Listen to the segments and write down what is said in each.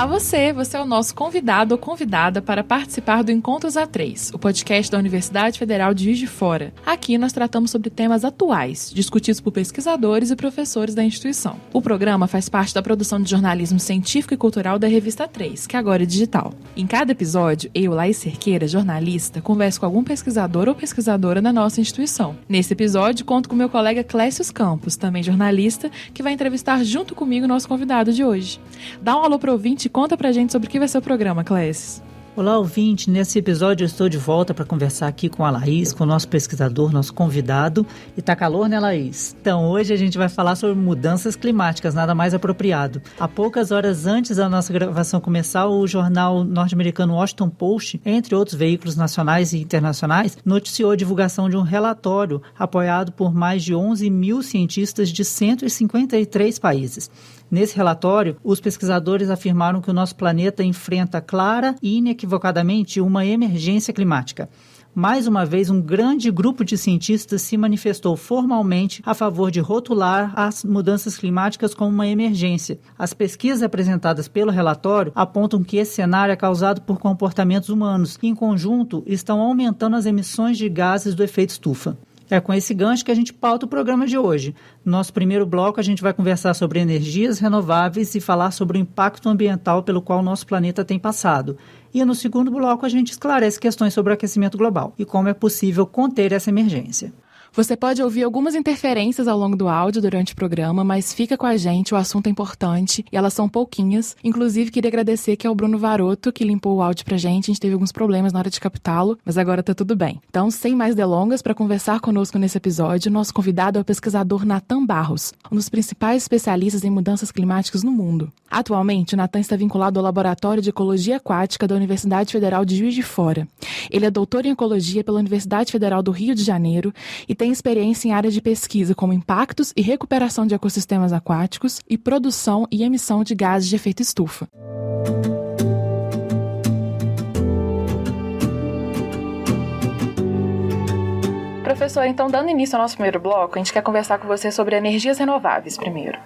Você é o nosso convidado ou convidada para participar do Encontros A3, o podcast da Universidade Federal de Juiz de Fora. Aqui nós tratamos sobre temas atuais, discutidos por pesquisadores e professores da instituição. O programa faz parte da produção de jornalismo científico e cultural da revista A3, que agora é digital. Em cada episódio, eu, Laís Cerqueira, jornalista, converso com algum pesquisador ou pesquisadora da nossa instituição. Nesse episódio, conto com meu colega Clécius Campos, também jornalista, que vai entrevistar junto comigo o nosso convidado de hoje. Dá um alô pro ouvinte e conta pra gente sobre o que vai ser o programa, Clécius. Olá, ouvinte. Nesse episódio eu estou de volta para conversar aqui com a Laís, com o nosso pesquisador, nosso convidado. E tá calor, né, Laís? Então, hoje a gente vai falar sobre mudanças climáticas, nada mais apropriado. Há poucas horas antes da nossa gravação começar, o jornal norte-americano Washington Post, entre outros veículos nacionais e internacionais, noticiou a divulgação de um relatório apoiado por mais de 11 mil cientistas de 153 países. Nesse relatório, os pesquisadores afirmaram que o nosso planeta enfrenta clara e inequivocadamente uma emergência climática. Mais uma vez, um grande grupo de cientistas se manifestou formalmente a favor de rotular as mudanças climáticas como uma emergência. As pesquisas apresentadas pelo relatório apontam que esse cenário é causado por comportamentos humanos que, em conjunto, estão aumentando as emissões de gases do efeito estufa. É com esse gancho que a gente pauta o programa de hoje. No nosso primeiro bloco, a gente vai conversar sobre energias renováveis e falar sobre o impacto ambiental pelo qual o nosso planeta tem passado. E no segundo bloco, a gente esclarece questões sobre o aquecimento global e como é possível conter essa emergência. Você pode ouvir algumas interferências ao longo do áudio durante o programa, mas fica com a gente, o assunto é importante e elas são pouquinhas. Inclusive, queria agradecer aqui ao Bruno Varoto, que limpou o áudio pra gente. A gente teve alguns problemas na hora de captá-lo, mas agora tá tudo bem. Então, sem mais delongas, para conversar conosco nesse episódio, nosso convidado é o pesquisador Nathan Barros, um dos principais especialistas em mudanças climáticas no mundo. Atualmente, o Nathan está vinculado ao Laboratório de Ecologia Aquática da Universidade Federal de Juiz de Fora. Ele é doutor em Ecologia pela Universidade Federal do Rio de Janeiro e tem experiência em áreas de pesquisa como impactos e recuperação de ecossistemas aquáticos e produção e emissão de gases de efeito estufa. Professor, então, dando início ao nosso primeiro bloco, a gente quer conversar com você sobre energias renováveis primeiro.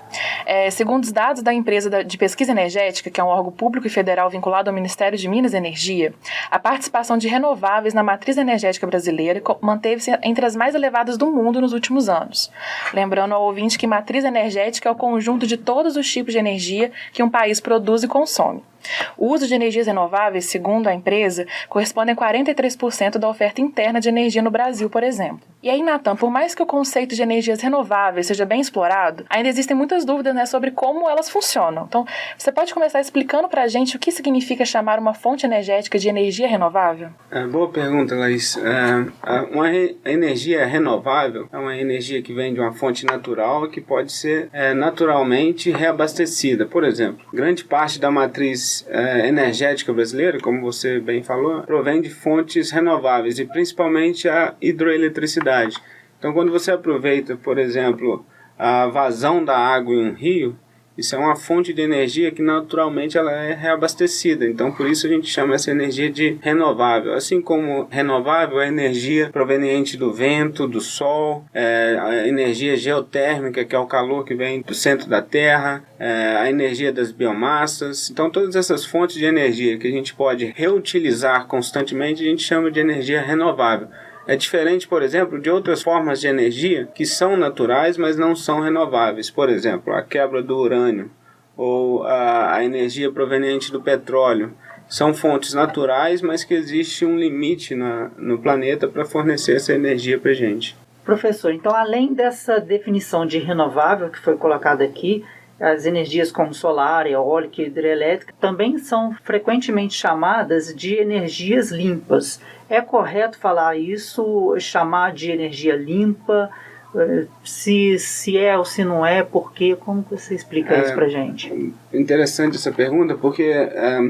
Segundo os dados da empresa de pesquisa energética, que é um órgão público e federal vinculado ao Ministério de Minas e Energia, a participação de renováveis na matriz energética brasileira manteve-se entre as mais elevadas do mundo nos últimos anos. Lembrando ao ouvinte que matriz energética é o conjunto de todos os tipos de energia que um país produz e consome. O uso de energias renováveis, segundo a empresa, corresponde a 43% da oferta interna de energia no Brasil, por exemplo. E aí, Nathan, por mais que o conceito de energias renováveis seja bem explorado, ainda existem muitas dúvidas, sobre como elas funcionam. Então, você pode começar explicando para a gente o que significa chamar uma fonte energética de energia renovável? Boa pergunta, Laís. Uma energia renovável é uma energia que vem de uma fonte natural e que pode ser naturalmente reabastecida. Por exemplo, grande parte da matriz energética brasileira, como você bem falou, provém de fontes renováveis e principalmente a hidroeletricidade. Então, quando você aproveita, por exemplo, a vazão da água em um rio, isso é uma fonte de energia que naturalmente ela é reabastecida. Então, por isso a gente chama essa energia de renovável. Assim como renovável é a energia proveniente do vento, do sol, a energia geotérmica, que é o calor que vem do centro da Terra, a energia das biomassas. Então, todas essas fontes de energia que a gente pode reutilizar constantemente, a gente chama de energia renovável. É diferente, por exemplo, de outras formas de energia que são naturais, mas não são renováveis. Por exemplo, a quebra do urânio ou a energia proveniente do petróleo. São fontes naturais, mas que existe um limite no planeta para fornecer essa energia para a gente. Professor, então além dessa definição de renovável que foi colocada aqui, as energias como solar, eólica e hidrelétrica também são frequentemente chamadas de energias limpas. É correto falar isso, chamar de energia limpa? Se é ou se não é, por quê? Como você explica isso pra gente? Interessante essa pergunta, porque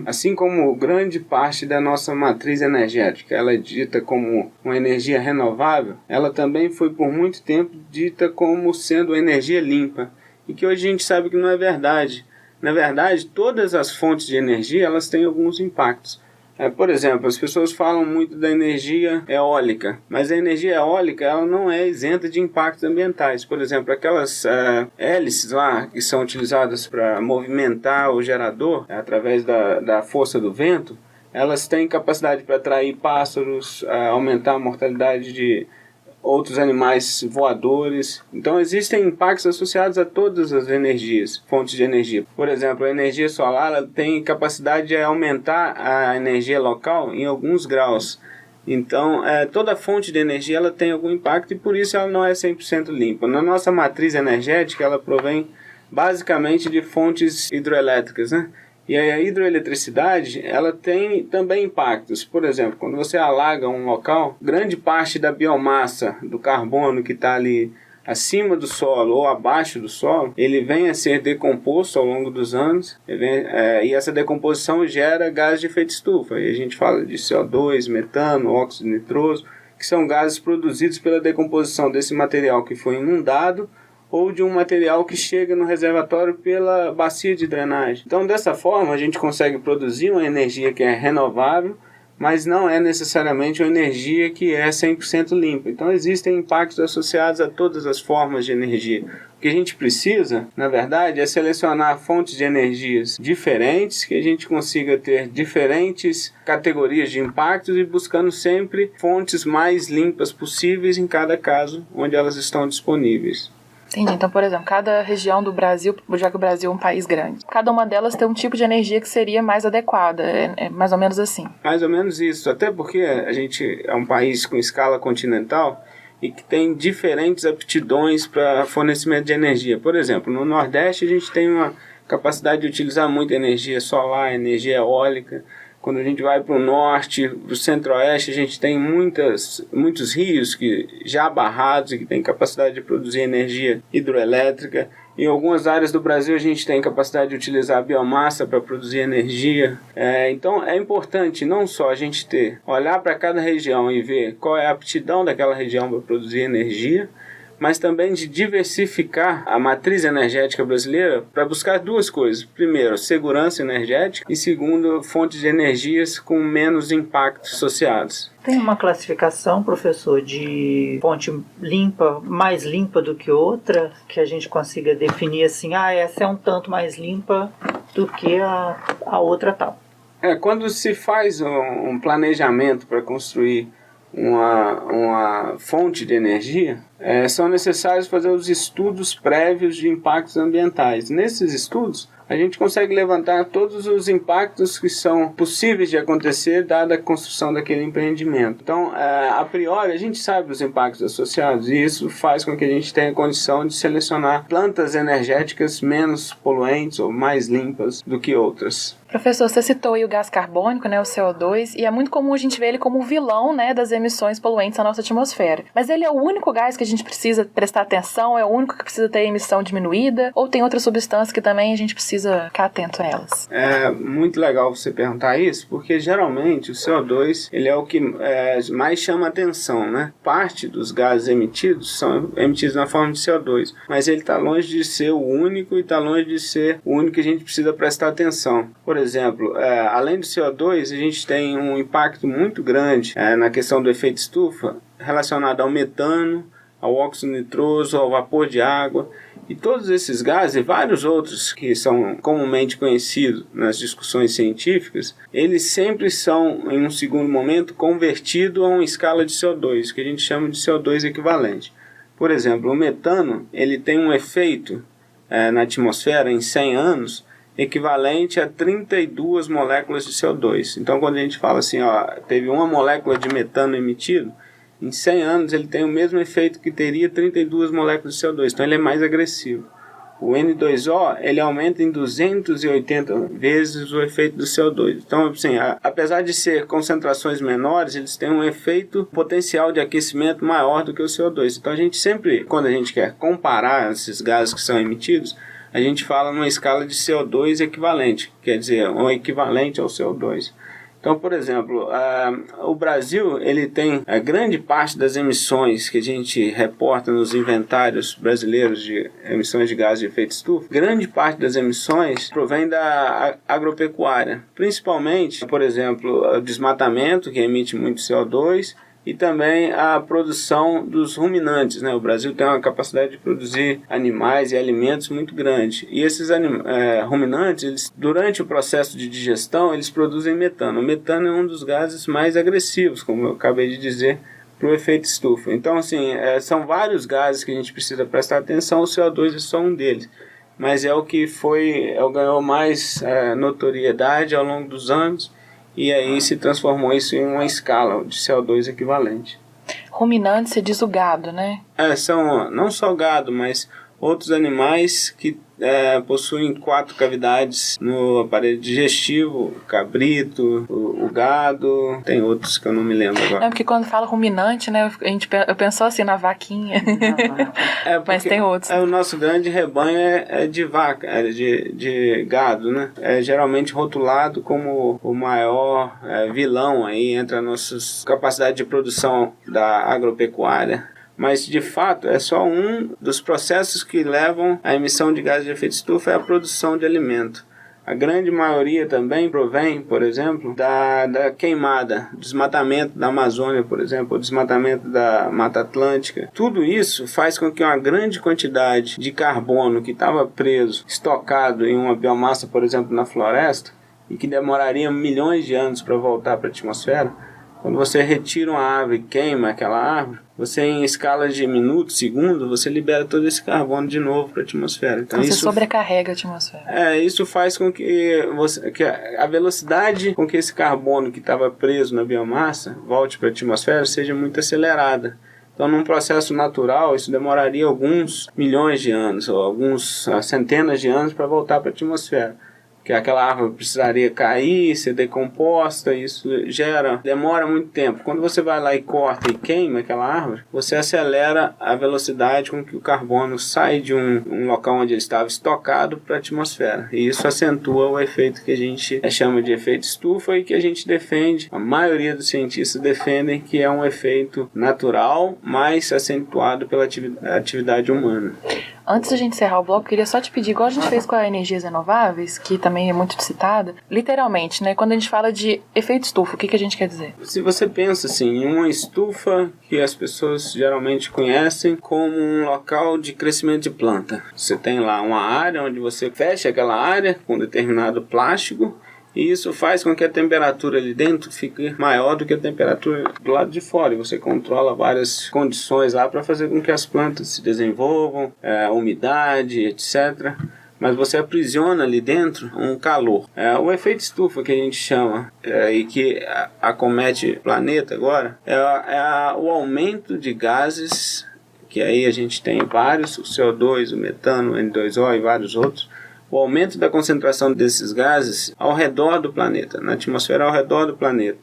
assim como grande parte da nossa matriz energética ela é dita como uma energia renovável, ela também foi por muito tempo dita como sendo energia limpa. E que hoje a gente sabe que não é verdade. Na verdade, todas as fontes de energia elas têm alguns impactos. Por exemplo, as pessoas falam muito da energia eólica, mas a energia eólica ela não é isenta de impactos ambientais. Por exemplo, aquelas hélices lá que são utilizadas para movimentar o gerador através da força do vento, elas têm capacidade para atrair pássaros, aumentar a mortalidade de outros animais voadores. Então existem impactos associados a todas as energias, fontes de energia. Por exemplo, a energia solar ela tem capacidade de aumentar a energia local em alguns graus. Então, toda fonte de energia ela tem algum impacto e por isso ela não é 100% limpa. Na nossa matriz energética, ela provém basicamente de fontes hidroelétricas, né? E a hidroeletricidade, ela tem também impactos. Por exemplo, quando você alaga um local, grande parte da biomassa do carbono que está ali acima do solo ou abaixo do solo, ele vem a ser decomposto ao longo dos anos e essa decomposição gera gás de efeito estufa. E a gente fala de CO2, metano, óxido nitroso, que são gases produzidos pela decomposição desse material que foi inundado ou de um material que chega no reservatório pela bacia de drenagem. Então, dessa forma, a gente consegue produzir uma energia que é renovável, mas não é necessariamente uma energia que é 100% limpa. Então, existem impactos associados a todas as formas de energia. O que a gente precisa, na verdade, é selecionar fontes de energias diferentes, que a gente consiga ter diferentes categorias de impactos e buscando sempre fontes mais limpas possíveis em cada caso onde elas estão disponíveis. Entendi. Então, por exemplo, cada região do Brasil, já que o Brasil é um país grande, cada uma delas tem um tipo de energia que seria mais adequada. É mais ou menos assim. Mais ou menos isso. Até porque a gente é um país com escala continental e que tem diferentes aptidões para fornecimento de energia. Por exemplo, no Nordeste a gente tem uma capacidade de utilizar muita energia solar, energia eólica. Quando a gente vai para o norte, para o centro-oeste, a gente tem muitos rios que já barrados e que têm capacidade de produzir energia hidroelétrica. Em algumas áreas do Brasil a gente tem capacidade de utilizar a biomassa para produzir energia. Então é importante não só a gente olhar para cada região e ver qual é a aptidão daquela região para produzir energia, mas também de diversificar a matriz energética brasileira para buscar duas coisas. Primeiro, segurança energética e segundo, fontes de energias com menos impactos associados. Tem uma classificação, professor, de fonte limpa, mais limpa do que outra, que a gente consiga definir assim, essa é um tanto mais limpa do que a outra tal. Quando se faz um planejamento para construir uma fonte de energia, são necessários fazer os estudos prévios de impactos ambientais. Nesses estudos, a gente consegue levantar todos os impactos que são possíveis de acontecer dada a construção daquele empreendimento. Então, a priori, a gente sabe os impactos associados e isso faz com que a gente tenha condição de selecionar plantas energéticas menos poluentes ou mais limpas do que outras. Professor, você citou aí o gás carbônico, né, o CO2, e é muito comum a gente ver ele como o vilão, né, das emissões poluentes na nossa atmosfera. Mas ele é o único gás que a gente precisa prestar atenção? É o único que precisa ter a emissão diminuída? Ou tem outras substâncias que também a gente precisa ficar atento a elas? É muito legal você perguntar isso, porque geralmente o CO2 ele é o que mais chama atenção, né? Parte dos gases emitidos são emitidos na forma de CO2, mas ele está longe de ser o único e está longe de ser o único que a gente precisa prestar atenção. Por exemplo, além do CO2, a gente tem um impacto muito grande na questão do efeito estufa relacionado ao metano, ao óxido nitroso, ao vapor de água. E todos esses gases e vários outros que são comumente conhecidos nas discussões científicas, eles sempre são, em um segundo momento, convertidos a uma escala de CO2, que a gente chama de CO2 equivalente. Por exemplo, o metano ele tem um efeito na atmosfera em 100 anos equivalente a 32 moléculas de CO2. Então, quando a gente fala assim, teve uma molécula de metano emitido, em 100 anos ele tem o mesmo efeito que teria 32 moléculas de CO2. Então, ele é mais agressivo. O N2O ele aumenta em 280 vezes o efeito do CO2. Então, assim, apesar de ser concentrações menores, eles têm um efeito potencial de aquecimento maior do que o CO2. Então, a gente sempre, quando a gente quer comparar esses gases que são emitidos, a gente fala numa escala de CO2 equivalente, quer dizer, um equivalente ao CO2. Então, por exemplo, o Brasil ele tem a grande parte das emissões que a gente reporta nos inventários brasileiros de emissões de gases de efeito estufa. Grande parte das emissões provém da agropecuária, principalmente, por exemplo, o desmatamento, que emite muito CO2, e também a produção dos ruminantes, né? O Brasil tem uma capacidade de produzir animais e alimentos muito grande. E esses ruminantes, eles, durante o processo de digestão, eles produzem metano. O metano é um dos gases mais agressivos, como eu acabei de dizer, para o efeito estufa. Então, assim, são vários gases que a gente precisa prestar atenção, o CO2 é só um deles. Mas é o que ganhou mais notoriedade ao longo dos anos, e aí se transformou isso em uma escala de CO2 equivalente. Ruminante, você diz o gado, né? São não só gado, mas outros animais que possuem 4 cavidades no aparelho digestivo, o cabrito, o gado, tem outros que eu não me lembro agora. Não, porque quando fala ruminante, né, eu penso assim na vaquinha, mas tem outros. O nosso grande rebanho é de vaca, de gado, né? É geralmente rotulado como o maior vilão aí entre a nossa capacidade de produção da agropecuária. Mas, de fato, é só um dos processos que levam à emissão de gases de efeito estufa, é a produção de alimento. A grande maioria também provém, por exemplo, da queimada, desmatamento da Amazônia, por exemplo, o desmatamento da Mata Atlântica. Tudo isso faz com que uma grande quantidade de carbono que estava preso, estocado em uma biomassa, por exemplo, na floresta, e que demoraria milhões de anos para voltar para a atmosfera, quando você retira uma árvore e queima aquela árvore, você em escala de minutos, segundos, você libera todo esse carbono de novo para a atmosfera. Então você sobrecarrega a atmosfera. Isso faz com que a velocidade com que esse carbono que estava preso na biomassa volte para a atmosfera seja muito acelerada. Então, num processo natural, isso demoraria alguns milhões de anos, ou alguns centenas de anos para voltar para a atmosfera. Que aquela árvore precisaria cair, ser decomposta, isso demora muito tempo. Quando você vai lá e corta e queima aquela árvore, você acelera a velocidade com que o carbono sai de um local onde ele estava estocado para a atmosfera. E isso acentua o efeito que a gente chama de efeito estufa e que a gente defende, a maioria dos cientistas defendem que é um efeito natural, mas acentuado pela atividade humana. Antes da gente encerrar o bloco, eu queria só te pedir, igual a gente fez com as energias renováveis, que também é muito citada, literalmente, né? Quando a gente fala de efeito estufa, o que a gente quer dizer? Se você pensa assim, em uma estufa que as pessoas geralmente conhecem como um local de crescimento de planta. Você tem lá uma área onde você fecha aquela área com determinado plástico, e isso faz com que a temperatura ali dentro fique maior do que a temperatura do lado de fora. E você controla várias condições lá para fazer com que as plantas se desenvolvam, umidade, etc. Mas você aprisiona ali dentro um calor. O efeito estufa que a gente chama e que acomete o planeta agora é o aumento de gases, que aí a gente tem vários, o CO2, o metano, o N2O e vários outros. O aumento da concentração desses gases ao redor do planeta, na atmosfera ao redor do planeta.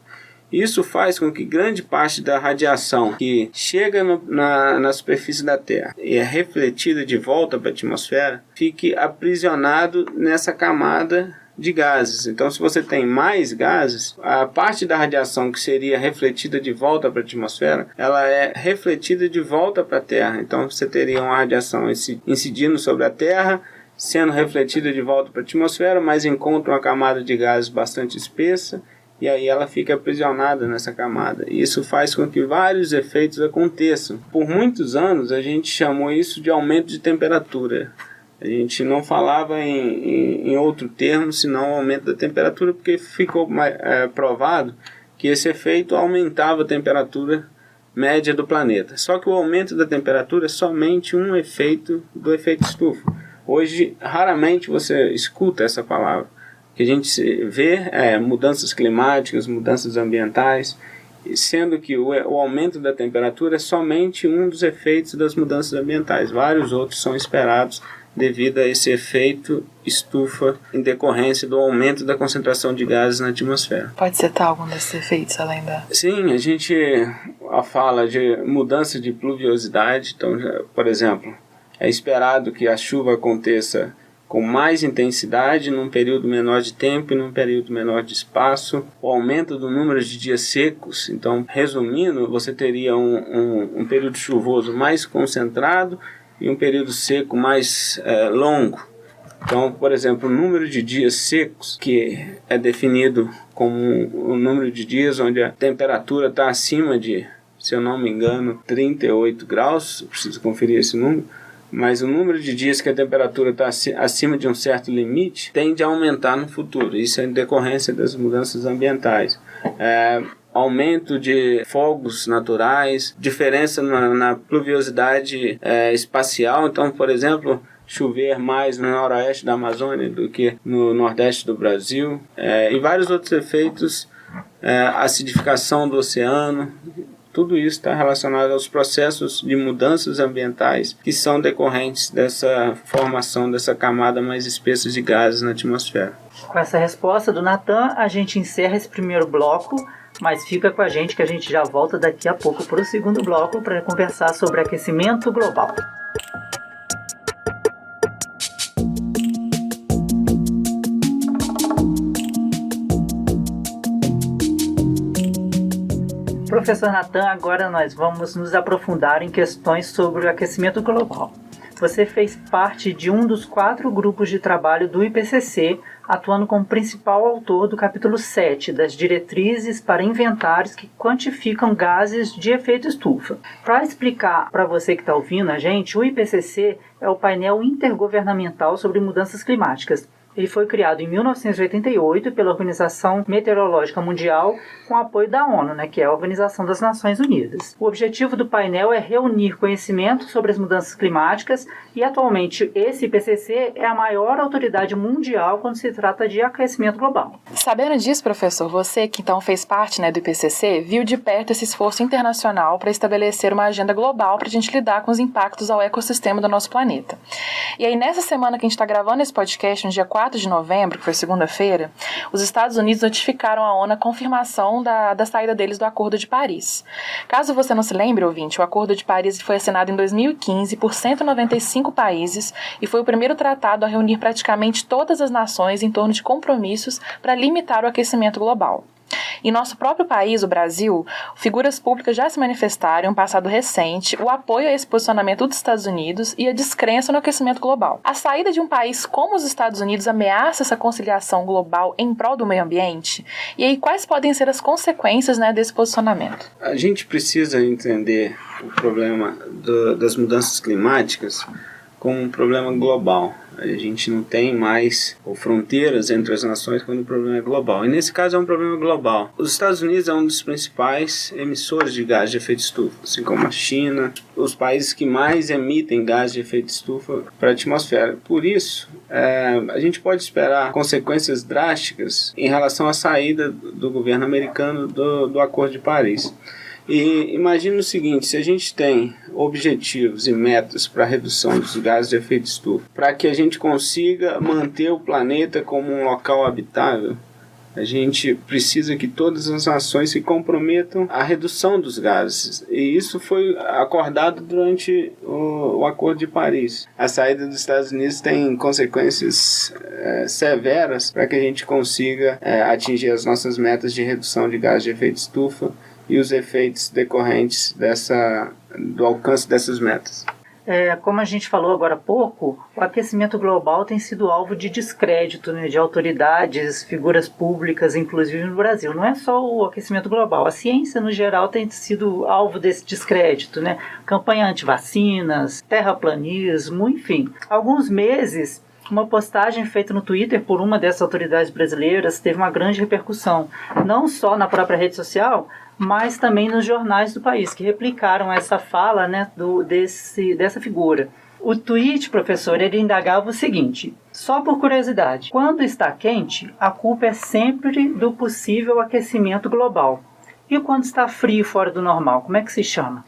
Isso faz com que grande parte da radiação que chega na superfície da Terra e é refletida de volta para a atmosfera, fique aprisionado nessa camada de gases. Então, se você tem mais gases, a parte da radiação que seria refletida de volta para a atmosfera, ela é refletida de volta para a Terra. Então, você teria uma radiação incidindo sobre a Terra, sendo refletida de volta para a atmosfera, mas encontra uma camada de gases bastante espessa, e aí ela fica aprisionada nessa camada. E isso faz com que vários efeitos aconteçam. Por muitos anos, a gente chamou isso de aumento de temperatura. A gente não falava em outro termo, senão aumento da temperatura, porque ficou provado que esse efeito aumentava a temperatura média do planeta. Só que o aumento da temperatura é somente um efeito do efeito estufa. Hoje, raramente você escuta essa palavra. O que a gente vê é mudanças climáticas, mudanças ambientais, sendo que o aumento da temperatura é somente um dos efeitos das mudanças ambientais. Vários outros são esperados devido a esse efeito estufa em decorrência do aumento da concentração de gases na atmosfera. Pode citar algum desses efeitos além da... Sim, a gente fala de mudança de pluviosidade. Então, por exemplo, é esperado que a chuva aconteça com mais intensidade num período menor de tempo e num período menor de espaço, o aumento do número de dias secos. Então, resumindo, você teria um período chuvoso mais concentrado e um período seco mais longo. Então, por exemplo, o número de dias secos, que é definido como o número de dias onde a temperatura está acima de, se eu não me engano, 38 graus, preciso conferir esse número, mas o número de dias que a temperatura está acima de um certo limite tende a aumentar no futuro. Isso é em decorrência das mudanças ambientais. Aumento de fogos naturais, diferença na pluviosidade espacial. Então, por exemplo, chover mais no noroeste da Amazônia do que no nordeste do Brasil. E vários outros efeitos, acidificação do oceano. Tudo isso está relacionado aos processos de mudanças ambientais que são decorrentes dessa formação dessa camada mais espessa de gases na atmosfera. Com essa resposta do Natan, a gente encerra esse primeiro bloco, mas fica com a gente que a gente já volta daqui a pouco para o segundo bloco para conversar sobre aquecimento global. Professor Natan, agora nós vamos nos aprofundar em questões sobre o aquecimento global. Você fez parte de um dos 4 grupos de trabalho do IPCC, atuando como principal autor do capítulo 7 das diretrizes para inventários que quantificam gases de efeito estufa. Para explicar para você que está ouvindo a gente, o IPCC é o painel intergovernamental sobre mudanças climáticas. Ele foi criado em 1988 pela Organização Meteorológica Mundial com apoio da ONU, que é a Organização das Nações Unidas. O objetivo do painel é reunir conhecimento sobre as mudanças climáticas e, atualmente, esse IPCC é a maior autoridade mundial quando se trata de aquecimento global. Sabendo disso, professor, você que então fez parte do IPCC, viu de perto esse esforço internacional para estabelecer uma agenda global para a gente lidar com os impactos ao ecossistema do nosso planeta. E aí, nessa semana que a gente está gravando esse podcast, no dia 4 de novembro, que foi segunda-feira, os Estados Unidos notificaram a ONU a confirmação da saída deles do Acordo de Paris. Caso você não se lembre, ouvinte, o Acordo de Paris foi assinado em 2015 por 195 países e foi o primeiro tratado a reunir praticamente todas as nações em torno de compromissos para limitar o aquecimento global. Em nosso próprio país, o Brasil, figuras públicas já se manifestaram em um passado recente o apoio a esse posicionamento dos Estados Unidos e a descrença no aquecimento global. A saída de um país como os Estados Unidos ameaça essa conciliação global em prol do meio ambiente? E aí, quais podem ser as consequências desse posicionamento? A gente precisa entender o problema das mudanças climáticas como um problema global. A gente não tem mais fronteiras entre as nações quando o problema é global. E nesse caso é um problema global. Os Estados Unidos é um dos principais emissores de gás de efeito estufa, assim como a China, os países que mais emitem gás de efeito estufa para a atmosfera. Por isso, a gente pode esperar consequências drásticas em relação à saída do governo americano do Acordo de Paris. E imagine o seguinte, se a gente tem objetivos e metas para a redução dos gases de efeito estufa, para que a gente consiga manter o planeta como um local habitável, a gente precisa que todas as nações se comprometam à redução dos gases. E isso foi acordado durante o Acordo de Paris. A saída dos Estados Unidos tem consequências severas para que a gente consiga atingir as nossas metas de redução de gases de efeito estufa e os efeitos decorrentes do alcance dessas metas. Como a gente falou agora há pouco, o aquecimento global tem sido alvo de descrédito de autoridades, figuras públicas, inclusive no Brasil. Não é só o aquecimento global, a ciência no geral tem sido alvo desse descrédito, Campanha anti-vacinas, terraplanismo, enfim. Há alguns meses, uma postagem feita no Twitter por uma dessas autoridades brasileiras teve uma grande repercussão, não só na própria rede social, mas também nos jornais do país, que replicaram essa fala dessa figura. O tweet, professor, ele indagava o seguinte: só por curiosidade, quando está quente, a culpa é sempre do possível aquecimento global. E quando está frio fora do normal, como é que se chama?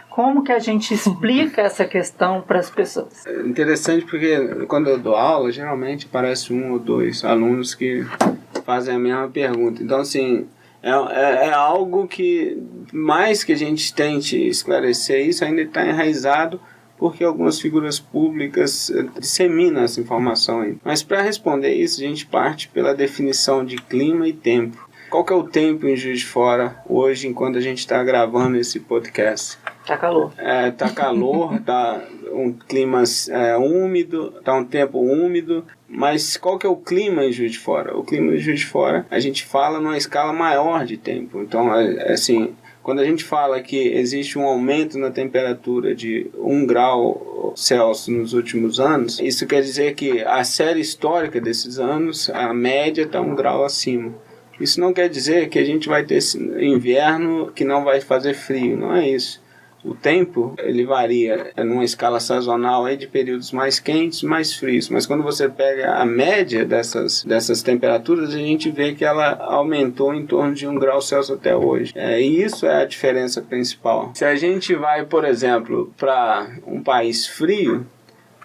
Como que a gente explica essa questão para as pessoas? É interessante porque quando eu dou aula, geralmente aparece 1 ou 2 alunos que fazem a mesma pergunta. Então, assim, é algo que, mais que a gente tente esclarecer isso, ainda está enraizado porque algumas figuras públicas disseminam essa informação aí. Mas para responder isso, a gente parte pela definição de clima e tempo. Qual que é o tempo em Juiz de Fora hoje, enquanto a gente está gravando esse podcast? Tá calor. Tá calor, tá um clima úmido, tá um tempo úmido. Mas qual que é o clima em Juiz de Fora? O clima em Juiz de Fora, a gente fala numa escala maior de tempo. Então, assim, quando a gente fala que existe um aumento na temperatura de 1 grau Celsius nos últimos anos, isso quer dizer que a série histórica desses anos, a média está 1 grau acima. Isso não quer dizer que a gente vai ter inverno que não vai fazer frio, não é isso. O tempo, ele varia numa escala sazonal aí de períodos mais quentes, mais frios. Mas quando você pega a média dessas temperaturas, a gente vê que ela aumentou em torno de 1 grau Celsius até hoje. E isso é a diferença principal. Se a gente vai, por exemplo, para um país frio,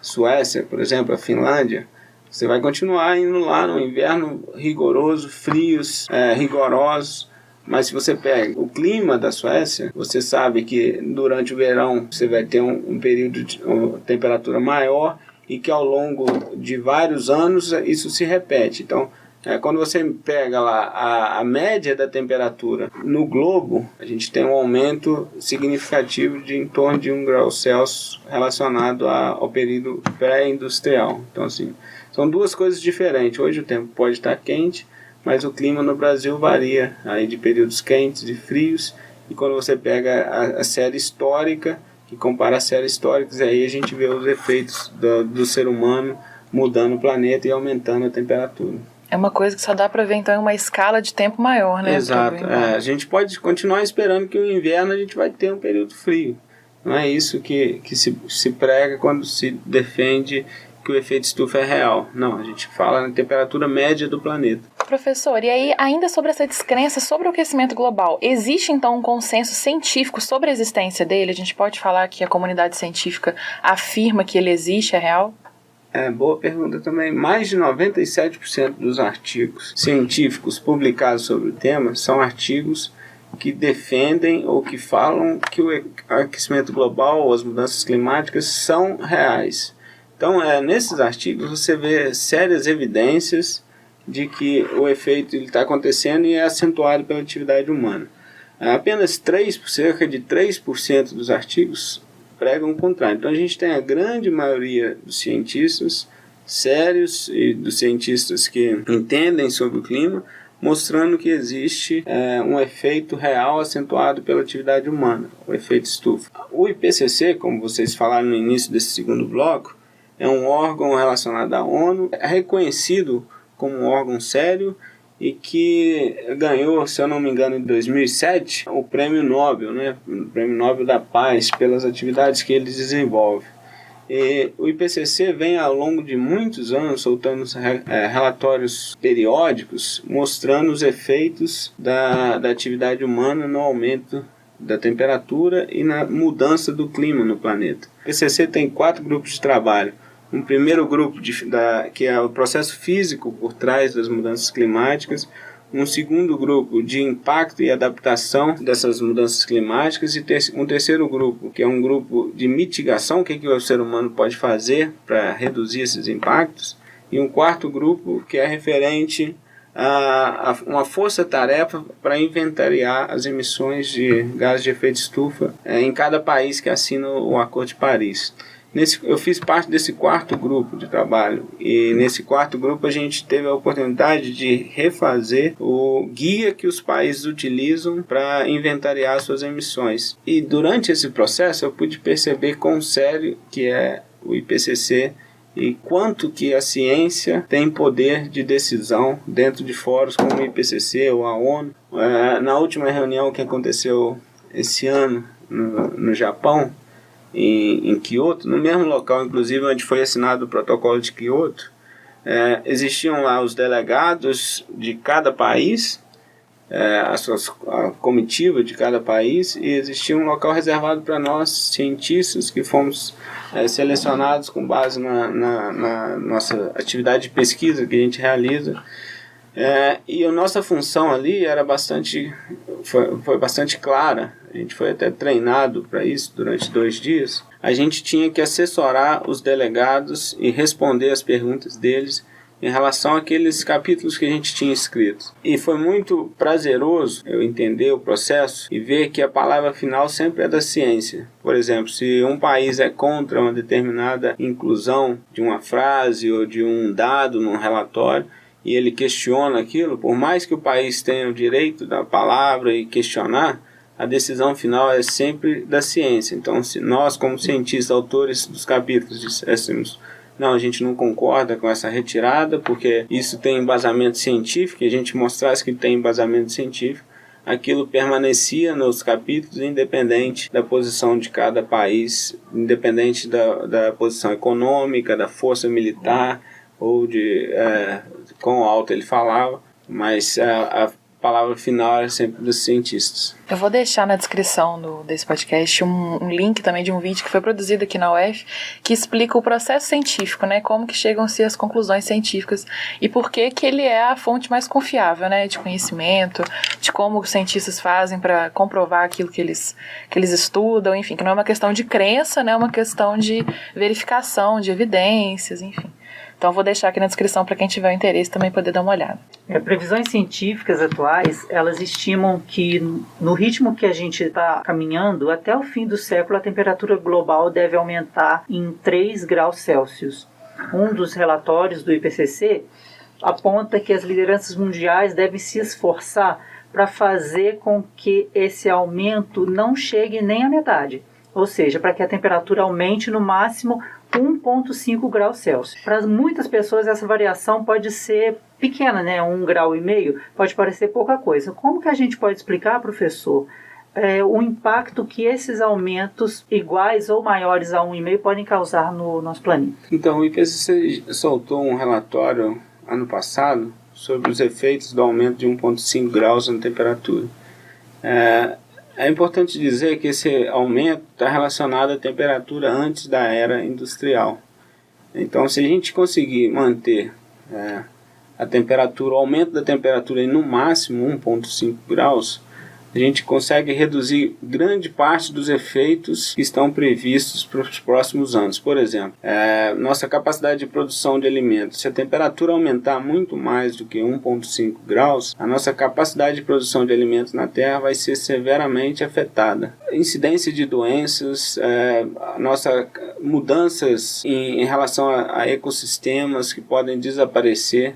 Suécia, por exemplo, a Finlândia, você vai continuar indo lá no inverno rigoroso, frios, rigorosos. Mas se você pega o clima da Suécia, você sabe que durante o verão você vai ter um período de temperatura maior e que ao longo de vários anos isso se repete. Então, quando você pega lá a média da temperatura no globo, a gente tem um aumento significativo de em torno de 1 grau Celsius relacionado ao período pré-industrial. Então, assim, são duas coisas diferentes. Hoje o tempo pode estar quente, mas o clima no Brasil varia aí de períodos quentes e frios, e quando você pega a série histórica e compara as séries históricas, aí a gente vê os efeitos do ser humano mudando o planeta e aumentando a temperatura. É uma coisa que só dá para ver então em uma escala de tempo maior, né? Exato. A gente pode continuar esperando que o inverno a gente vai ter um período frio. Não é isso que se prega quando se defende que o efeito estufa é real. Não, a gente fala na temperatura média do planeta. Professor, e aí, ainda sobre essa descrença sobre o aquecimento global, existe então um consenso científico sobre a existência dele? A gente pode falar que a comunidade científica afirma que ele existe, é real? Boa pergunta também. Mais de 97% dos artigos científicos publicados sobre o tema são artigos que defendem ou que falam que o aquecimento global ou as mudanças climáticas são reais. Então, nesses artigos você vê sérias evidências de que o efeito está acontecendo e é acentuado pela atividade humana. Apenas cerca de 3% dos artigos pregam o contrário. Então a gente tem a grande maioria dos cientistas sérios e dos cientistas que entendem sobre o clima, mostrando que existe um efeito real acentuado pela atividade humana, o efeito estufa. O IPCC, como vocês falaram no início desse segundo bloco, é um órgão relacionado à ONU, é reconhecido como um órgão sério e que ganhou, se eu não me engano, em 2007, o Prêmio Nobel, né? O Prêmio Nobel da Paz, pelas atividades que ele desenvolve. E o IPCC vem ao longo de muitos anos soltando relatórios periódicos mostrando os efeitos da atividade humana no aumento da temperatura e na mudança do clima no planeta. O IPCC tem 4 grupos de trabalho. Um primeiro grupo que é o processo físico por trás das mudanças climáticas, um segundo grupo de impacto e adaptação dessas mudanças climáticas e um terceiro grupo, que é um grupo de mitigação, o que o ser humano pode fazer para reduzir esses impactos, e um quarto grupo que é referente a uma força-tarefa para inventariar as emissões de gases de efeito estufa em cada país que assina o Acordo de Paris. Eu fiz parte desse quarto grupo de trabalho e nesse quarto grupo a gente teve a oportunidade de refazer o guia que os países utilizam para inventariar suas emissões. E durante esse processo eu pude perceber quão sério que é o IPCC e quanto que a ciência tem poder de decisão dentro de fóruns como o IPCC ou a ONU. Na última reunião que aconteceu esse ano no Japão, em Kyoto, no mesmo local, inclusive, onde foi assinado o protocolo de Kyoto, existiam lá os delegados de cada país, a comitiva de cada país, e existia um local reservado para nós, cientistas, que fomos selecionados com base na nossa atividade de pesquisa que a gente realiza, E a nossa função ali era foi bastante clara. A gente foi até treinado para isso durante 2 dias. A gente tinha que assessorar os delegados e responder as perguntas deles em relação àqueles capítulos que a gente tinha escrito. E foi muito prazeroso eu entender o processo e ver que a palavra final sempre é da ciência. Por exemplo, se um país é contra uma determinada inclusão de uma frase ou de um dado num relatório, e ele questiona aquilo, por mais que o país tenha o direito da palavra e questionar, a decisão final é sempre da ciência. Então, se nós, como cientistas, autores dos capítulos, disséssemos: não, a gente não concorda com essa retirada, porque isso tem embasamento científico, e a gente mostrasse que tem embasamento científico, aquilo permanecia nos capítulos, independente da posição de cada país, independente da posição econômica, da força militar, ou de quão alto ele falava, mas a palavra final é sempre dos cientistas. Eu vou deixar na descrição desse podcast um link também de um vídeo que foi produzido aqui na UF, que explica o processo científico, né, como que chegam-se as conclusões científicas e por que ele é a fonte mais confiável, né, de conhecimento, de como os cientistas fazem para comprovar aquilo que eles estudam, enfim, que não é uma questão de crença, né, é uma questão de verificação, de evidências, enfim. Então, vou deixar aqui na descrição para quem tiver interesse também poder dar uma olhada. Previsões científicas atuais, elas estimam que no ritmo que a gente está caminhando, até o fim do século, a temperatura global deve aumentar em 3 graus Celsius. Um dos relatórios do IPCC aponta que as lideranças mundiais devem se esforçar para fazer com que esse aumento não chegue nem à metade. Ou seja, para que a temperatura aumente no máximo 1,5 graus Celsius. Para muitas pessoas essa variação pode ser pequena, né? 1,5 grau pode parecer pouca coisa. Como que a gente pode explicar, professor, o impacto que esses aumentos iguais ou maiores a 1,5 podem causar no nosso planeta? Então, o IPCC soltou um relatório ano passado sobre os efeitos do aumento de 1,5 graus na temperatura. É importante dizer que esse aumento está relacionado à temperatura antes da era industrial. Então, se a gente conseguir manter a temperatura, o aumento da temperatura em no máximo 1,5 graus, a gente consegue reduzir grande parte dos efeitos que estão previstos para os próximos anos. Por exemplo, nossa capacidade de produção de alimentos. Se a temperatura aumentar muito mais do que 1,5 graus, a nossa capacidade de produção de alimentos na Terra vai ser severamente afetada. Incidência de doenças, mudanças em relação a ecossistemas que podem desaparecer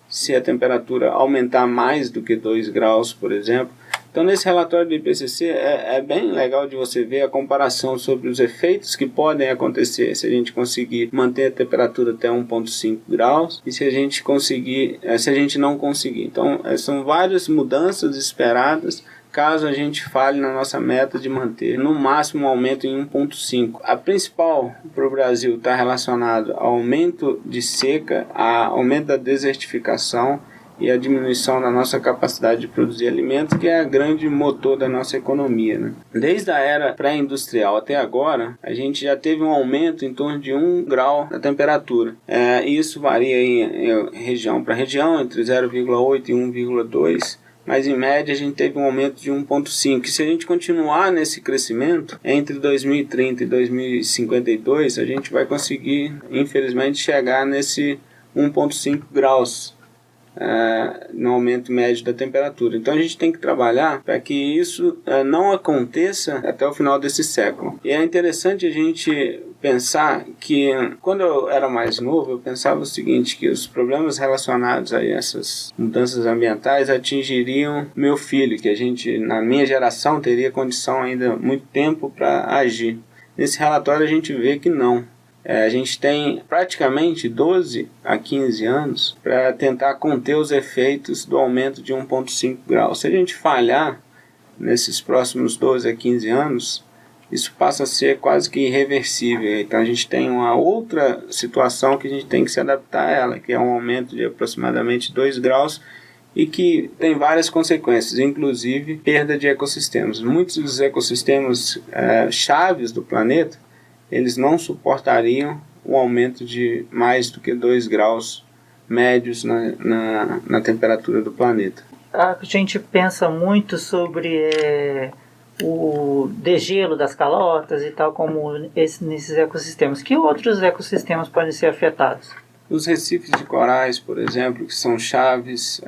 se a temperatura aumentar mais do que 2 graus, por exemplo. Então, nesse relatório do IPCC, é bem legal de você ver a comparação sobre os efeitos que podem acontecer se a gente conseguir manter a temperatura até 1,5 graus e se a gente não conseguir. Então, são várias mudanças esperadas caso a gente falhe na nossa meta de manter no máximo um aumento em 1,5. A principal para o Brasil está relacionado ao aumento de seca, ao aumento da desertificação e a diminuição da nossa capacidade de produzir alimentos, que é a grande motor da nossa economia, né? Desde a era pré-industrial até agora, a gente já teve um aumento em torno de 1 grau da temperatura. Isso varia em região para região, entre 0,8 e 1,2, mas em média a gente teve um aumento de 1,5. E se a gente continuar nesse crescimento, entre 2030 e 2052, a gente vai conseguir, infelizmente, chegar nesse 1,5 graus. No aumento médio da temperatura. Então a gente tem que trabalhar para que isso não aconteça até o final desse século. E é interessante a gente pensar que quando eu era mais novo, eu pensava o seguinte, que os problemas relacionados a essas mudanças ambientais atingiriam meu filho, que a gente, na minha geração, teria condição ainda muito tempo para agir. Nesse relatório a gente vê que não. A gente tem praticamente 12 a 15 anos para tentar conter os efeitos do aumento de 1,5 graus. Se a gente falhar nesses próximos 12 a 15 anos, isso passa a ser quase que irreversível. Então a gente tem uma outra situação que a gente tem que se adaptar a ela, que é um aumento de aproximadamente 2 graus e que tem várias consequências, inclusive perda de ecossistemas. Muitos dos ecossistemas chaves do planeta, eles não suportariam um aumento de mais do que 2 graus médios na temperatura do planeta. A gente pensa muito sobre o degelo das calotas e tal, como nesses ecossistemas. Que outros ecossistemas podem ser afetados? Os recifes de corais, por exemplo, que são chaves,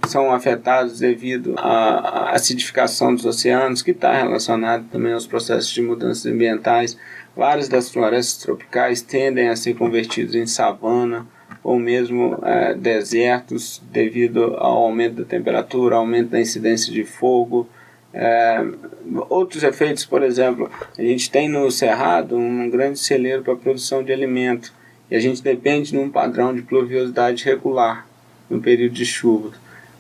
são afetados devido à acidificação dos oceanos, que está relacionado também aos processos de mudanças ambientais. Várias das florestas tropicais tendem a ser convertidas em savana ou mesmo desertos devido ao aumento da temperatura, aumento da incidência de fogo. Outros efeitos, por exemplo, a gente tem no Cerrado um grande celeiro para a produção de alimento, e a gente depende de um padrão de pluviosidade regular no período de chuva.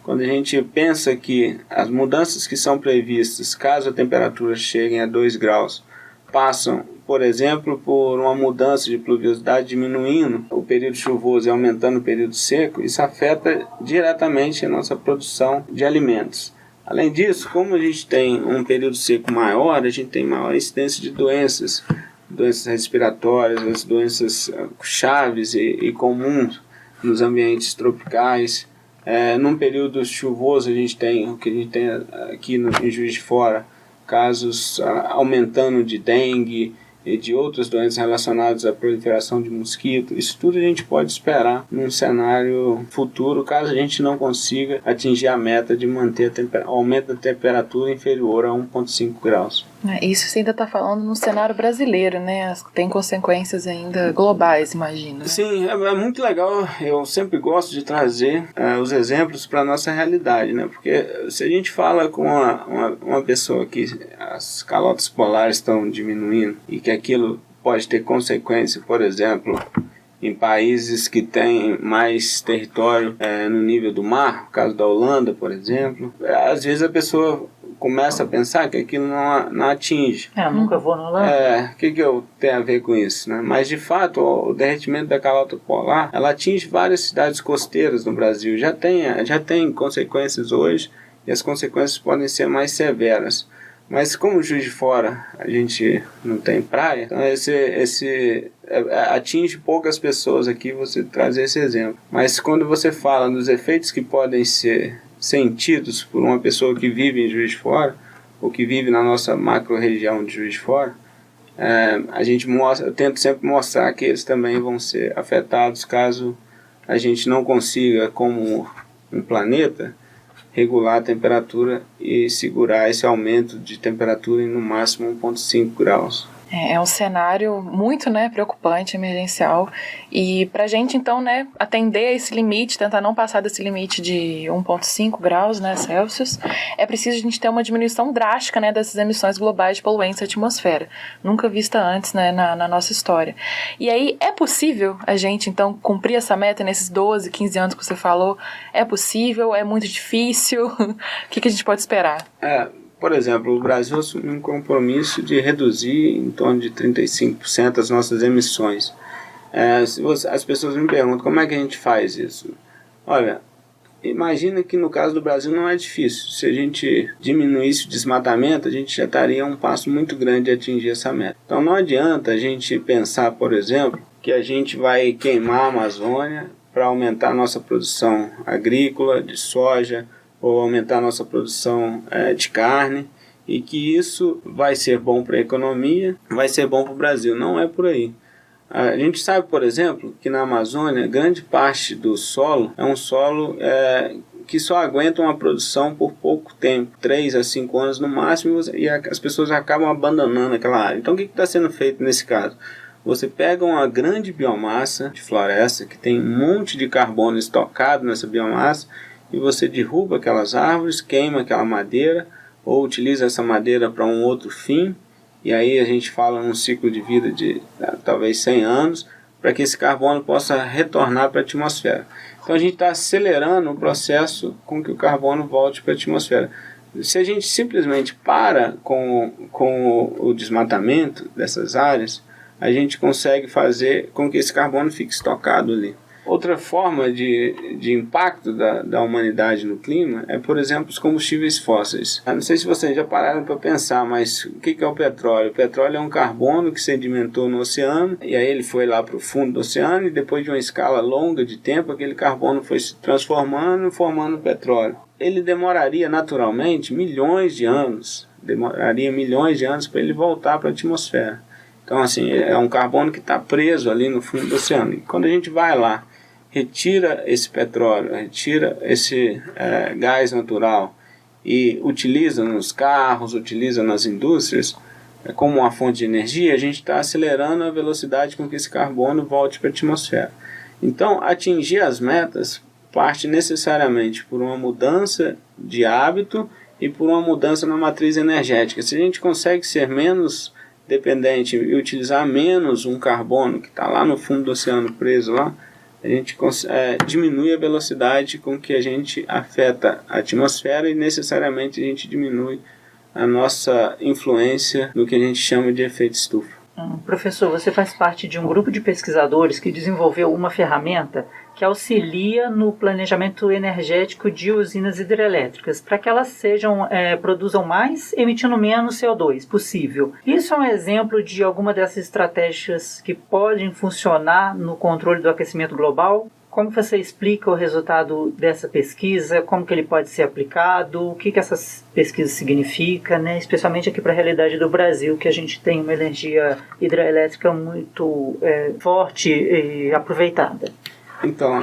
Quando a gente pensa que as mudanças que são previstas, caso a temperatura chegue a 2 graus, passam, por exemplo, por uma mudança de pluviosidade diminuindo o período chuvoso e aumentando o período seco, isso afeta diretamente a nossa produção de alimentos. Além disso, como a gente tem um período seco maior, a gente tem maior incidência de doenças respiratórias, as doenças chaves e comuns nos ambientes tropicais. Num período chuvoso, o que a gente tem aqui em Juiz de Fora, casos aumentando de dengue e de outras doenças relacionadas à proliferação de mosquito. Isso tudo a gente pode esperar num cenário futuro, caso a gente não consiga atingir a meta de manter o aumento da temperatura inferior a 1,5 graus. Isso você ainda está falando no cenário brasileiro, né? Tem consequências ainda globais, imagino. Né? Sim, é muito legal. Eu sempre gosto de trazer os exemplos para a nossa realidade, né? Porque se a gente fala com uma pessoa que as calotas polares estão diminuindo e que aquilo pode ter consequência, por exemplo, em países que têm mais território no nível do mar, no caso da Holanda, por exemplo, às vezes a pessoa começa a pensar que aquilo não atinge. Nunca vou na Holanda. O que eu tenho a ver com isso, né? Mas, de fato, o derretimento da calota polar, ela atinge várias cidades costeiras no Brasil. Já tem consequências hoje, e as consequências podem ser mais severas. Mas como Juiz de Fora a gente não tem praia, então atinge poucas pessoas aqui você trazer esse exemplo. Mas quando você fala dos efeitos que podem ser sentidos por uma pessoa que vive em Juiz de Fora, ou que vive na nossa macro-região de Juiz de Fora, eu tento sempre mostrar que eles também vão ser afetados caso a gente não consiga, como um planeta, regular a temperatura e segurar esse aumento de temperatura em no máximo 1,5 graus. É um cenário muito, preocupante, emergencial. E para a gente, então, atender a esse limite, tentar não passar desse limite de 1,5 graus, Celsius, é preciso a gente ter uma diminuição drástica, dessas emissões globais de poluentes à atmosfera. Nunca vista antes, na nossa história. E aí, é possível a gente, então, cumprir essa meta nesses 12, 15 anos que você falou? É possível? É muito difícil? O que a gente pode esperar? Por exemplo, o Brasil assumiu um compromisso de reduzir em torno de 35% as nossas emissões. As pessoas me perguntam como é que a gente faz isso. Olha, imagina que no caso do Brasil não é difícil. Se a gente diminuísse o desmatamento, a gente já estaria um passo muito grande de atingir essa meta. Então não adianta a gente pensar, por exemplo, que a gente vai queimar a Amazônia para aumentar a nossa produção agrícola, de soja, ou aumentar a nossa produção de carne, e que isso vai ser bom para a economia, vai ser bom para o Brasil. Não é por aí. A gente sabe, por exemplo, que na Amazônia, grande parte do solo é um solo que só aguenta uma produção por pouco tempo, 3 a 5 anos no máximo, e as pessoas acabam abandonando aquela área. Então o que está sendo feito nesse caso? Você pega uma grande biomassa de floresta, que tem um monte de carbono estocado nessa biomassa, e você derruba aquelas árvores, queima aquela madeira, ou utiliza essa madeira para um outro fim, e aí a gente fala num ciclo de vida de talvez 100 anos, para que esse carbono possa retornar para a atmosfera. Então a gente está acelerando o processo com que o carbono volte para a atmosfera. Se a gente simplesmente para com o desmatamento dessas áreas, a gente consegue fazer com que esse carbono fique estocado ali. Outra forma de impacto da humanidade no clima é, por exemplo, os combustíveis fósseis. Eu não sei se vocês já pararam para pensar, mas o que é o petróleo? O petróleo é um carbono que sedimentou no oceano, e aí ele foi lá para o fundo do oceano, e depois de uma escala longa de tempo, aquele carbono foi se transformando e formando petróleo. Ele demoraria naturalmente milhões de anos para ele voltar para a atmosfera. Então, assim, é um carbono que está preso ali no fundo do oceano. E quando a gente vai lá, retira esse petróleo, retira esse gás natural e utiliza nos carros, utiliza nas indústrias como uma fonte de energia, a gente está acelerando a velocidade com que esse carbono volte para a atmosfera. Então, atingir as metas parte necessariamente por uma mudança de hábito e por uma mudança na matriz energética. Se a gente consegue ser menos dependente e utilizar menos um carbono que está lá no fundo do oceano preso lá, a gente diminui a velocidade com que a gente afeta a atmosfera e necessariamente a gente diminui a nossa influência no que a gente chama de efeito estufa. Professor, você faz parte de um grupo de pesquisadores que desenvolveu uma ferramenta que auxilia no planejamento energético de usinas hidrelétricas, para que elas produzam mais, emitindo menos CO2 possível. Isso é um exemplo de alguma dessas estratégias que podem funcionar no controle do aquecimento global? Como você explica o resultado dessa pesquisa? Como que ele pode ser aplicado? O que essas pesquisas significam, né? Especialmente aqui para a realidade do Brasil, que a gente tem uma energia hidrelétrica muito forte e aproveitada. Então,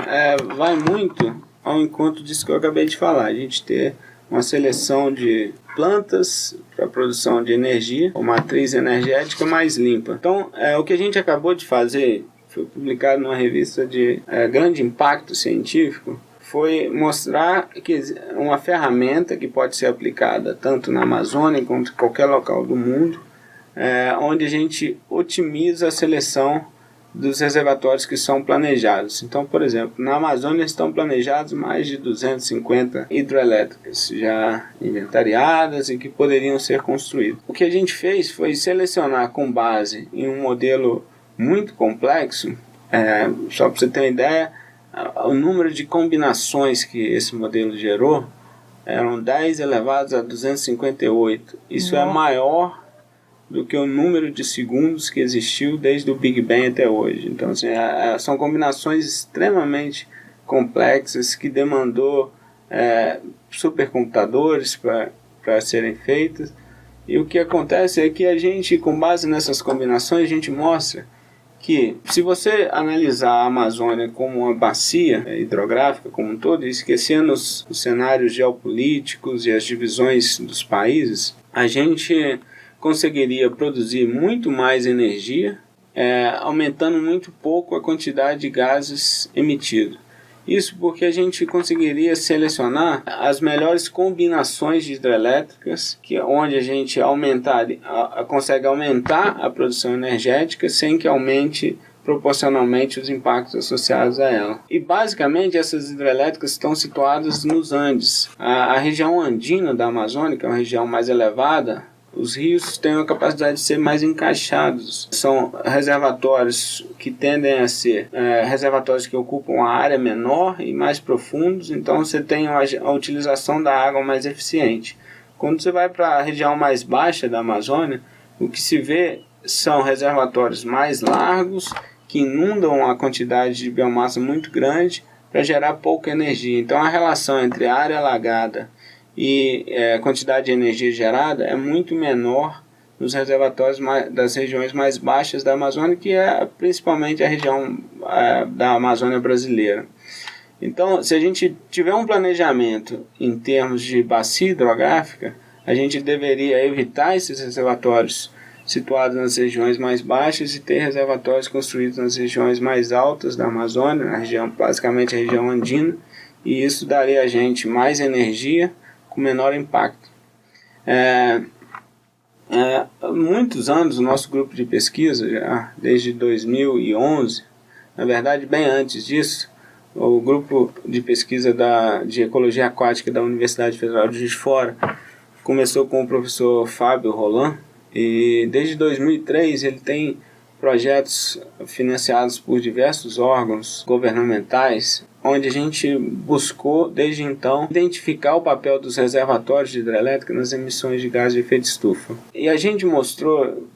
vai muito ao encontro disso que eu acabei de falar. A gente ter uma seleção de plantas para a produção de energia, uma matriz energética mais limpa. Então, o que a gente acabou de fazer, foi publicado numa revista de grande impacto científico, foi mostrar que uma ferramenta que pode ser aplicada tanto na Amazônia quanto em qualquer local do mundo, onde a gente otimiza a seleção dos reservatórios que são planejados. Então, por exemplo, na Amazônia estão planejados mais de 250 hidrelétricas já inventariadas e que poderiam ser construídas. O que a gente fez foi selecionar com base em um modelo muito complexo, só para você ter uma ideia, o número de combinações que esse modelo gerou eram 10 elevados a 258. Isso é maior do que o número de segundos que existiu desde o Big Bang até hoje. Então, assim, são combinações extremamente complexas que demandou supercomputadores para serem feitas. E o que acontece é que a gente, com base nessas combinações, a gente mostra que, se você analisar a Amazônia como uma bacia hidrográfica como um todo, esquecendo os cenários geopolíticos e as divisões dos países, a gente conseguiria produzir muito mais energia, aumentando muito pouco a quantidade de gases emitidos. Isso porque a gente conseguiria selecionar as melhores combinações de hidrelétricas, onde a gente consegue aumentar a produção energética sem que aumente proporcionalmente os impactos associados a ela. E basicamente essas hidrelétricas estão situadas nos Andes. A região andina da Amazônia, que é uma região mais elevada, os rios têm a capacidade de ser mais encaixados. São reservatórios que tendem a ser reservatórios que ocupam uma área menor e mais profundos, então você tem a utilização da água mais eficiente. Quando você vai para a região mais baixa da Amazônia, o que se vê são reservatórios mais largos, que inundam a quantidade de biomassa muito grande para gerar pouca energia. Então a relação entre a área alagada e a quantidade de energia gerada é muito menor nos reservatórios das regiões mais baixas da Amazônia, que é principalmente a região da Amazônia brasileira. Então, se a gente tiver um planejamento em termos de bacia hidrográfica, a gente deveria evitar esses reservatórios situados nas regiões mais baixas e ter reservatórios construídos nas regiões mais altas da Amazônia, basicamente a região andina, e isso daria a gente mais energia com menor impacto. Muitos anos o nosso grupo de pesquisa, já desde 2011, na verdade bem antes disso, o grupo de pesquisa de ecologia aquática da Universidade Federal de Juiz de Fora começou com o professor Fábio Roland, e desde 2003 ele tem projetos financiados por diversos órgãos governamentais, onde a gente buscou, desde então, identificar o papel dos reservatórios de hidrelétrica nas emissões de gás de efeito estufa. E a gente mostrou,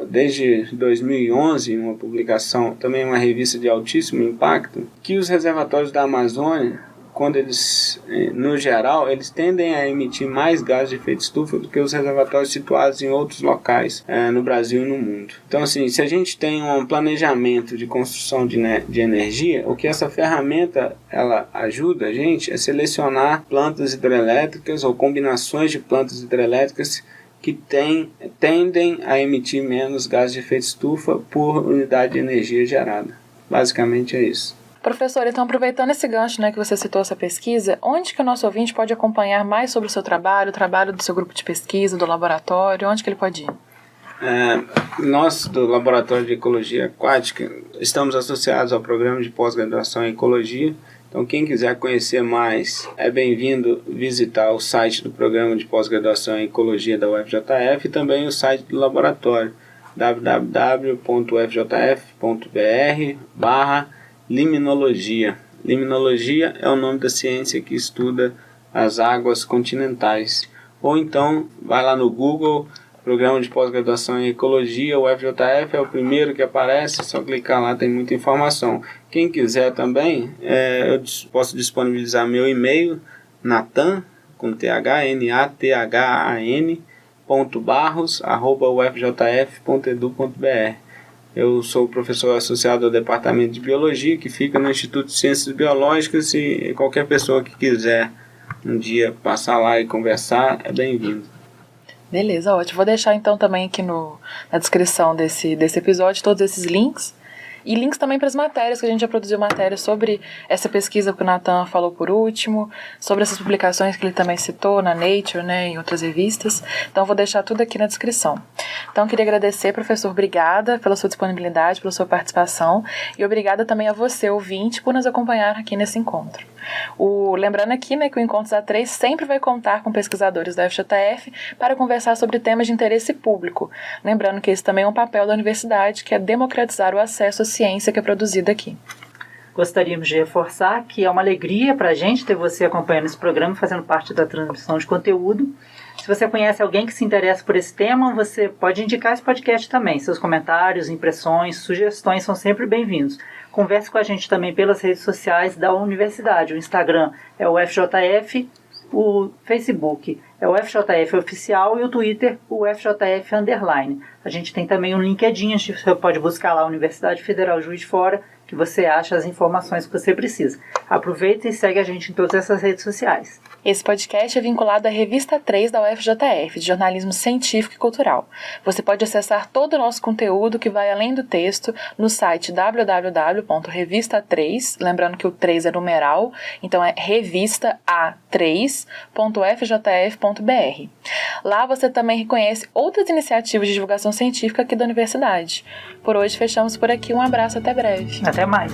desde 2011, em uma publicação, também uma revista de altíssimo impacto, que os reservatórios da Amazônia, quando eles, no geral, eles tendem a emitir mais gás de efeito estufa do que os reservatórios situados em outros locais no Brasil e no mundo. Então, assim, se a gente tem um planejamento de construção de energia, o que essa ferramenta ela ajuda a gente é selecionar plantas hidrelétricas ou combinações de plantas hidrelétricas que tendem a emitir menos gás de efeito estufa por unidade de energia gerada. Basicamente é isso. Professor, então aproveitando esse gancho, que você citou essa pesquisa, onde que o nosso ouvinte pode acompanhar mais sobre o seu trabalho, o trabalho do seu grupo de pesquisa, do laboratório, onde que ele pode ir? Nós, do Laboratório de Ecologia Aquática, estamos associados ao programa de pós-graduação em Ecologia. Então, quem quiser conhecer mais, é bem-vindo visitar o site do programa de pós-graduação em Ecologia da UFJF e também o site do laboratório, www.ufjf.br/liminologia. Liminologia é o nome da ciência que estuda as águas continentais. Ou então, vai lá no Google, Programa de Pós-Graduação em Ecologia, o UFJF é o primeiro que aparece, é só clicar lá, tem muita informação. Quem quiser também, eu posso disponibilizar meu e-mail, Nathan, com nathan.barros@ufjf.edu.br. Eu sou professor associado ao Departamento de Biologia, que fica no Instituto de Ciências Biológicas, e qualquer pessoa que quiser um dia passar lá e conversar, é bem-vindo. Beleza, ótimo. Vou deixar então também aqui na descrição desse episódio todos esses links. E links também para as matérias, que a gente já produziu matérias sobre essa pesquisa que o Nathan falou por último, sobre essas publicações que ele também citou na Nature, em outras revistas. Então, vou deixar tudo aqui na descrição. Então, queria agradecer, professor, obrigada pela sua disponibilidade, pela sua participação, e obrigada também a você, ouvinte, por nos acompanhar aqui nesse encontro. Lembrando aqui que o Encontros A3 sempre vai contar com pesquisadores da UFJF para conversar sobre temas de interesse público. Lembrando que esse também é um papel da universidade, que é democratizar o acesso à ciência que é produzida aqui. Gostaríamos de reforçar que é uma alegria para a gente ter você acompanhando esse programa, fazendo parte da transmissão de conteúdo. Se você conhece alguém que se interessa por esse tema, você pode indicar esse podcast também. Seus comentários, impressões, sugestões são sempre bem-vindos. Converse com a gente também pelas redes sociais da universidade. O Instagram é o FJF, o Facebook é o FJF Oficial e o Twitter o FJF _. A gente tem também um LinkedIn, você pode buscar lá Universidade Federal Juiz de Fora, que você acha as informações que você precisa. Aproveita e segue a gente em todas essas redes sociais. Esse podcast é vinculado à Revista 3 da UFJF, de jornalismo científico e cultural. Você pode acessar todo o nosso conteúdo, que vai além do texto, no site www.revista3, lembrando que o 3 é numeral, então é revista3.ufjf.br. Lá você também reconhece outras iniciativas de divulgação científica aqui da universidade. Por hoje fechamos por aqui, um abraço, até breve. Até mais.